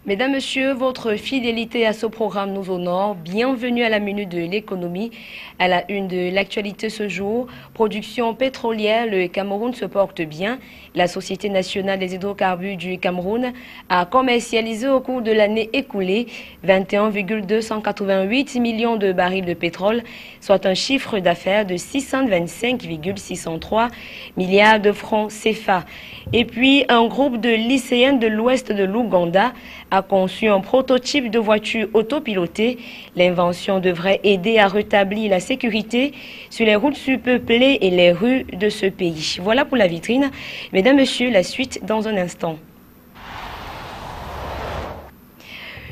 Mesdames, Messieurs, votre fidélité à ce programme nous honore. Bienvenue à la Minute de l'économie. À la une de l'actualité ce jour, production pétrolière, le Cameroun se porte bien. La Société nationale des hydrocarbures du Cameroun a commercialisé au cours de l'année écoulée 21,288 millions de barils de pétrole, soit un chiffre d'affaires de 625,603 milliards de francs CFA. Et puis, un groupe de lycéens de l'ouest de l'Ouganda a conçu un prototype de voiture autopilotée. L'invention devrait aider à rétablir la sécurité sur les routes surpeuplées et les rues de ce pays. Voilà pour la vitrine. Mesdames, Messieurs, la suite dans un instant.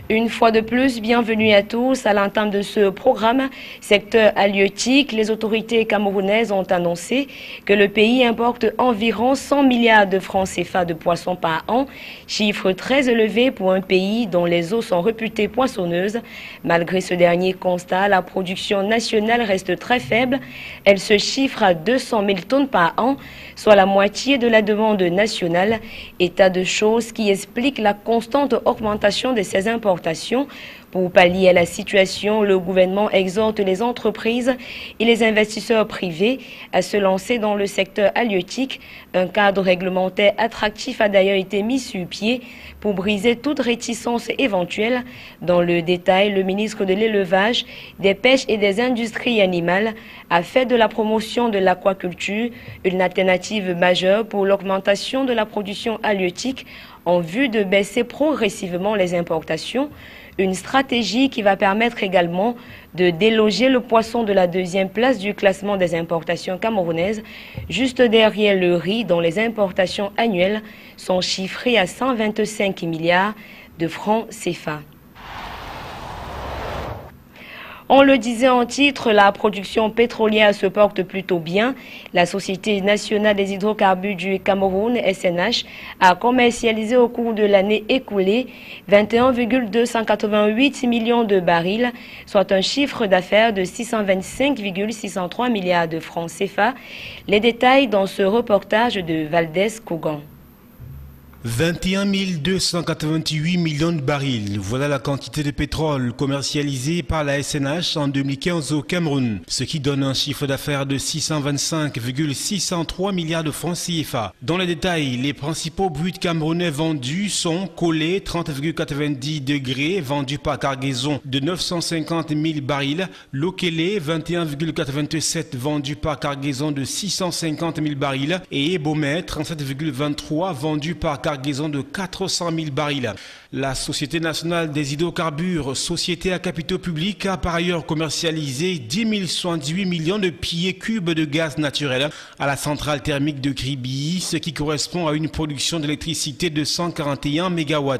Une fois de plus, bienvenue à tous. À l'entame de ce programme, secteur halieutique, les autorités camerounaises ont annoncé que le pays importe environ 100 milliards de francs CFA de poissons par an, chiffre très élevé pour un pays dont les eaux sont réputées poissonneuses. Malgré ce dernier constat, la production nationale reste très faible. Elle se chiffre à 200 000 tonnes par an, soit la moitié de la demande nationale. État de choses qui explique la constante augmentation de ces importations. Pour pallier à la situation, le gouvernement exhorte les entreprises et les investisseurs privés à se lancer dans le secteur halieutique. Un cadre réglementaire attractif a d'ailleurs été mis sur pied pour briser toute réticence éventuelle. Dans le détail, le ministre de l'Élevage, des Pêches et des Industries animales a fait de la promotion de l'aquaculture une alternative majeure pour l'augmentation de la production halieutique en vue de baisser progressivement les importations. Une stratégie qui va permettre également de déloger le poisson de la deuxième place du classement des importations camerounaises, juste derrière le riz dont les importations annuelles sont chiffrées à 125 milliards de francs CFA. On le disait en titre, la production pétrolière se porte plutôt bien. La Société nationale des hydrocarbures du Cameroun, SNH, a commercialisé au cours de l'année écoulée 21,288 millions de barils, soit un chiffre d'affaires de 625,603 milliards de francs CFA. Les détails dans ce reportage de Valdez Kougan. 21 288 millions de barils, voilà la quantité de pétrole commercialisée par la SNH en 2015 au Cameroun, ce qui donne un chiffre d'affaires de 625,603 milliards de francs CFA. Dans les détails, les principaux bruts camerounais vendus sont Collet 30,90 degrés, vendu par cargaison de 950 000 barils, Lokele 21,87 vendu par cargaison de 650 000 barils et Ebomey 37,23 vendu par cargaison de 400 000 barils. La Société nationale des hydrocarbures, société à capitaux publics, a par ailleurs commercialisé 10 118 millions de pieds cubes de gaz naturel à la centrale thermique de Kribi, ce qui correspond à une production d'électricité de 141 MW.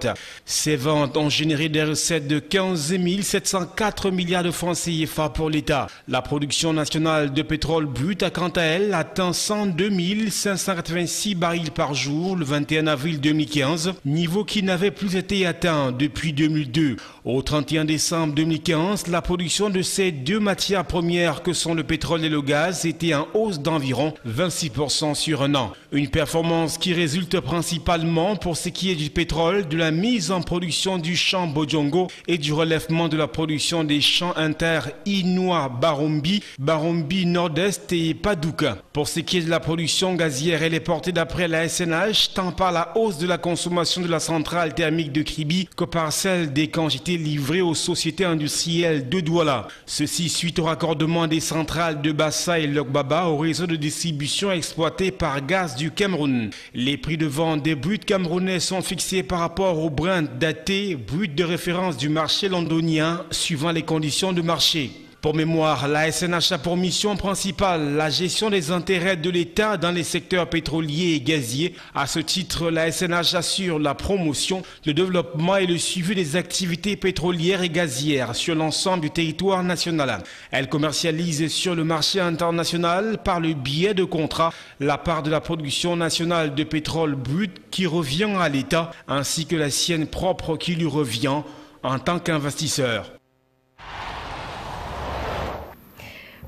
Ces ventes ont généré des recettes de 15 704 milliards de francs CFA pour l'État. La production nationale de pétrole brut a quant à elle atteint 102 586 barils par jour le 21 avril 2015, niveau qui n'avait plus été atteint depuis 2002. Au 31 décembre 2015, la production de ces deux matières premières que sont le pétrole et le gaz était en hausse d'environ 26% sur un an. Une performance qui résulte principalement pour ce qui est du pétrole, de la mise en production du champ Bodjongo et du relèvement de la production des champs inter-Inoua Barombi, Barombi Nord-Est et Padouka. Pour ce qui est de la production gazière, elle est portée d'après la SNH tant par la hausse de la consommation de la centrale thermique de Kribi que par celle des quantités livrées aux sociétés industrielles de Douala. Ceci suite au raccordement des centrales de Bassa et Lokbaba au réseau de distribution exploité par Gaz du Cameroun. Les prix de vente des bruts camerounais sont fixés par rapport au Brent daté, brut de référence du marché londonien, suivant les conditions de marché. Pour mémoire, la SNH a pour mission principale la gestion des intérêts de l'État dans les secteurs pétroliers et gaziers. À ce titre, la SNH assure la promotion, le développement et le suivi des activités pétrolières et gazières sur l'ensemble du territoire national. Elle commercialise sur le marché international par le biais de contrats la part de la production nationale de pétrole brut qui revient à l'État ainsi que la sienne propre qui lui revient en tant qu'investisseur.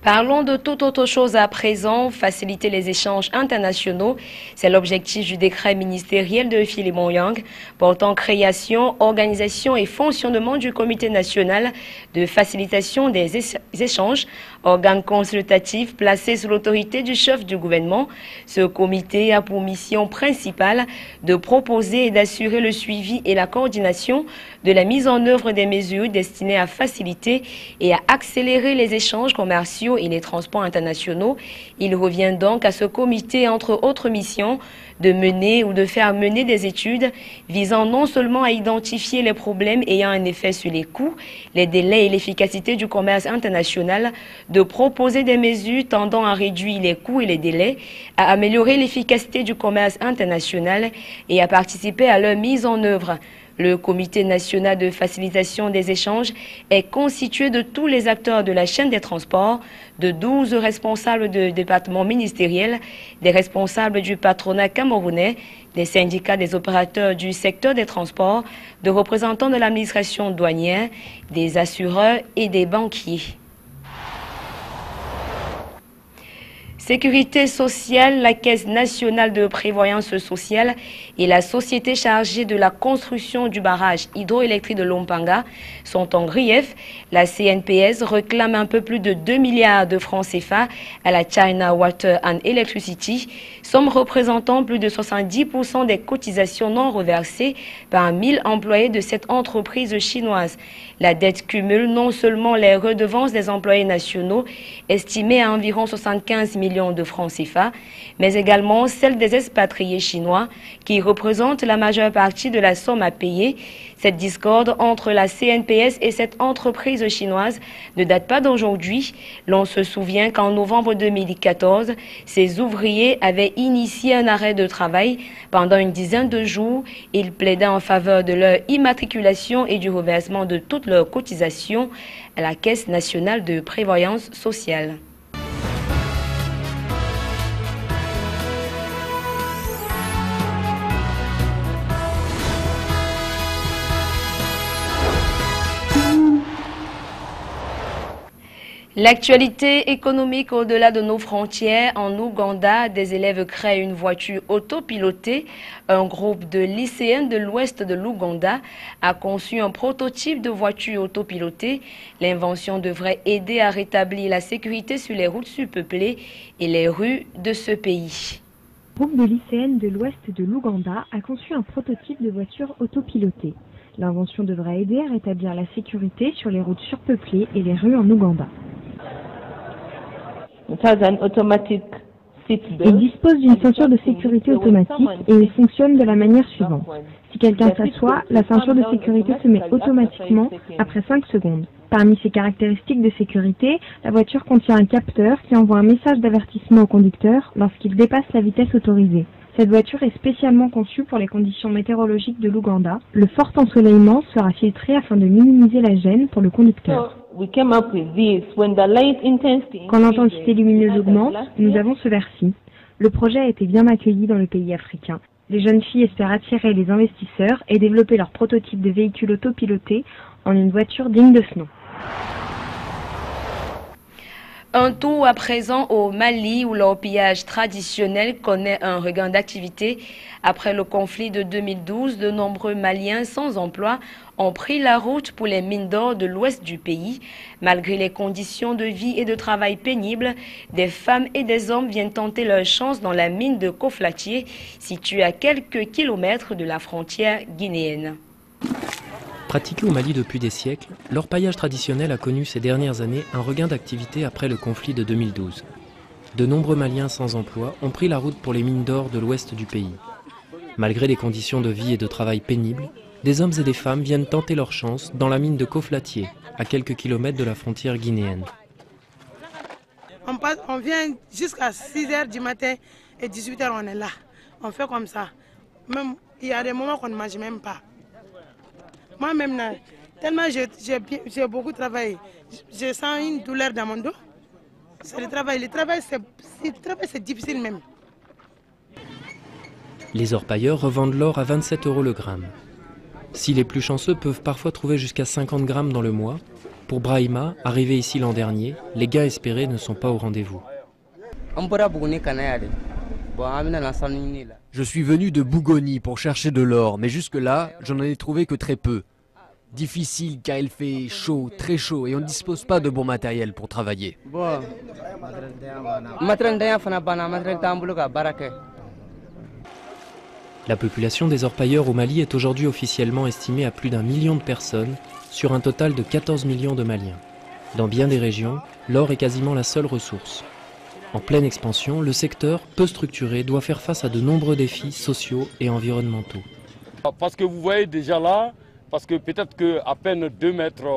Parlons de toute autre chose à présent, faciliter les échanges internationaux. C'est l'objectif du décret ministériel de Philemon Yang portant création, organisation et fonctionnement du Comité national de facilitation des échanges, organe consultatif placé sous l'autorité du chef du gouvernement. Ce comité a pour mission principale de proposer et d'assurer le suivi et la coordination de la mise en œuvre des mesures destinées à faciliter et à accélérer les échanges commerciaux et les transports internationaux. Il revient donc à ce comité, entre autres missions, de mener ou de faire mener des études visant non seulement à identifier les problèmes ayant un effet sur les coûts, les délais et l'efficacité du commerce international, de proposer des mesures tendant à réduire les coûts et les délais, à améliorer l'efficacité du commerce international et à participer à leur mise en œuvre. Le Comité national de facilitation des échanges est constitué de tous les acteurs de la chaîne des transports, de 12 responsables de départements ministériels, des responsables du patronat camerounais, des syndicats des opérateurs du secteur des transports, de représentants de l'administration douanière, des assureurs et des banquiers. Sécurité sociale, la Caisse nationale de prévoyance sociale et la société chargée de la construction du barrage hydroélectrique de Lompanga sont en grief. La CNPS réclame un peu plus de 2 milliards de francs CFA à la China Water and Electricity, somme représentant plus de 70% des cotisations non reversées par 1000 employés de cette entreprise chinoise. La dette cumule non seulement les redevances des employés nationaux, estimées à environ 75 millions de francs CFA, mais également celle des expatriés chinois qui représentent la majeure partie de la somme à payer. Cette discorde entre la CNPS et cette entreprise chinoise ne date pas d'aujourd'hui. L'on se souvient qu'en novembre 2014, ces ouvriers avaient initié un arrêt de travail pendant une dizaine de jours. Ils plaidaient en faveur de leur immatriculation et du reversement de toutes leurs cotisations à la Caisse nationale de prévoyance sociale. L'actualité économique au-delà de nos frontières, en Ouganda, des élèves créent une voiture autopilotée. Un groupe de lycéens de l'ouest de l'Ouganda a conçu un prototype de voiture autopilotée. L'invention devrait aider à rétablir la sécurité sur les routes surpeuplées et les rues de ce pays. Le groupe de lycéennes de l'ouest de l'Ouganda a conçu un prototype de voiture autopilotée. L'invention devrait aider à rétablir la sécurité sur les routes surpeuplées et les rues en Ouganda. Il dispose d'une ceinture de sécurité automatique et il fonctionne de la manière suivante. Si quelqu'un s'assoit, la ceinture de sécurité se met automatiquement après 5 secondes. Parmi ses caractéristiques de sécurité, la voiture contient un capteur qui envoie un message d'avertissement au conducteur lorsqu'il dépasse la vitesse autorisée. Cette voiture est spécialement conçue pour les conditions météorologiques de l'Ouganda. Le fort ensoleillement sera filtré afin de minimiser la gêne pour le conducteur. Quand l'intensité lumineuse augmente, nous avons ce versi. Le projet a été bien accueilli dans le pays africain. Les jeunes filles espèrent attirer les investisseurs et développer leur prototype de véhicule autopiloté en une voiture digne de ce nom. Un tour à présent au Mali où l'orpaillage traditionnel connaît un regain d'activité. Après le conflit de 2012, de nombreux Maliens sans emploi ont pris la route pour les mines d'or de l'ouest du pays. Malgré les conditions de vie et de travail pénibles, des femmes et des hommes viennent tenter leur chance dans la mine de Koflatié, située à quelques kilomètres de la frontière guinéenne. Pratiqué au Mali depuis des siècles, l'orpaillage traditionnel a connu ces dernières années un regain d'activité après le conflit de 2012. De nombreux Maliens sans emploi ont pris la route pour les mines d'or de l'ouest du pays. Malgré les conditions de vie et de travail pénibles, des hommes et des femmes viennent tenter leur chance dans la mine de Koflatié, à quelques kilomètres de la frontière guinéenne. On vient jusqu'à 6h du matin et 18h on est là. On fait comme ça. Même, il y a des moments qu'on ne mange même pas. Moi-même, tellement j'ai beaucoup travaillé, je sens une douleur dans mon dos. C'est le travail. Le travail, c'est difficile même. Les orpailleurs revendent l'or à 27 € le gramme. Si les plus chanceux peuvent parfois trouver jusqu'à 50 grammes dans le mois, Pour Brahima, arrivé ici l'an dernier, les gains espérés ne sont pas au rendez-vous. Je suis venu de Bougoni pour chercher de l'or, mais jusque-là, je n'en ai trouvé que très peu. Difficile car il fait chaud, très chaud, et on ne dispose pas de bon matériel pour travailler. La population des orpailleurs au Mali est aujourd'hui officiellement estimée à plus d'1 million de personnes, sur un total de 14 millions de Maliens. Dans bien des régions, l'or est quasiment la seule ressource. En pleine expansion, le secteur, peu structuré, doit faire face à de nombreux défis sociaux et environnementaux. Parce que vous voyez déjà là, parce que peut-être qu'à peine 2 mètres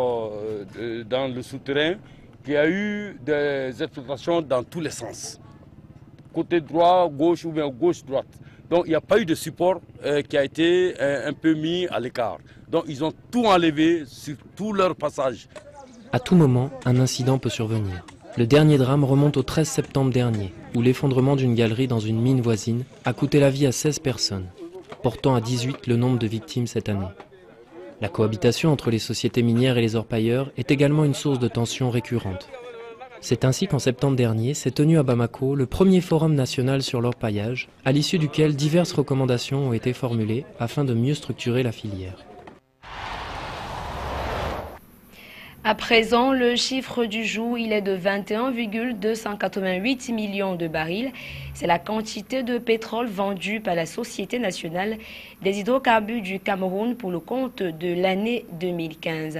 dans le souterrain, qu'il y a eu des exploitations dans tous les sens. Côté droit, gauche ou bien gauche-droite. Donc il n'y a pas eu de support qui a été un peu mis à l'écart. Donc ils ont tout enlevé sur tout leur passage. À tout moment, un incident peut survenir. Le dernier drame remonte au 13 septembre dernier, où l'effondrement d'une galerie dans une mine voisine a coûté la vie à 16 personnes, portant à 18 le nombre de victimes cette année. La cohabitation entre les sociétés minières et les orpailleurs est également une source de tensions récurrente. C'est ainsi qu'en septembre dernier s'est tenu à Bamako le premier forum national sur l'orpaillage, à l'issue duquel diverses recommandations ont été formulées afin de mieux structurer la filière. À présent, le chiffre du jour, il est de 21,288 millions de barils. C'est la quantité de pétrole vendue par la Société nationale des hydrocarbures du Cameroun pour le compte de l'année 2015.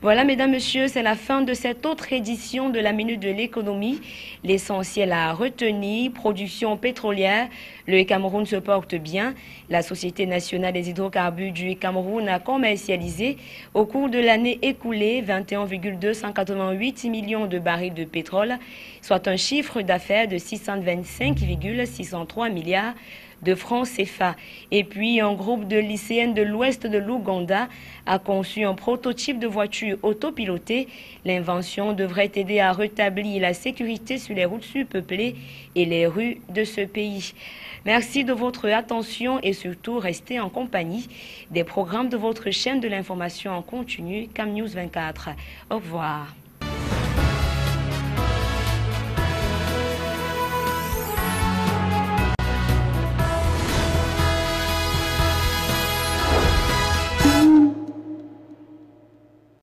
Voilà, mesdames, messieurs, c'est la fin de cette autre édition de la Minute de l'économie. L'essentiel à retenir, production pétrolière, le Cameroun se porte bien. La Société nationale des hydrocarbures du Cameroun a commercialisé au cours de l'année écoulée 21,288 millions de barils de pétrole, soit un chiffre d'affaires de 625,603 milliards de francs CFA. Et puis, un groupe de lycéennes de l'ouest de l'Ouganda a conçu un prototype de voiture autopilotée. L'invention devrait aider à rétablir la sécurité sur les routes surpeuplées et les rues de ce pays. Merci de votre attention et surtout restez en compagnie des programmes de votre chaîne de l'information en continu, CamNews 24. Au revoir.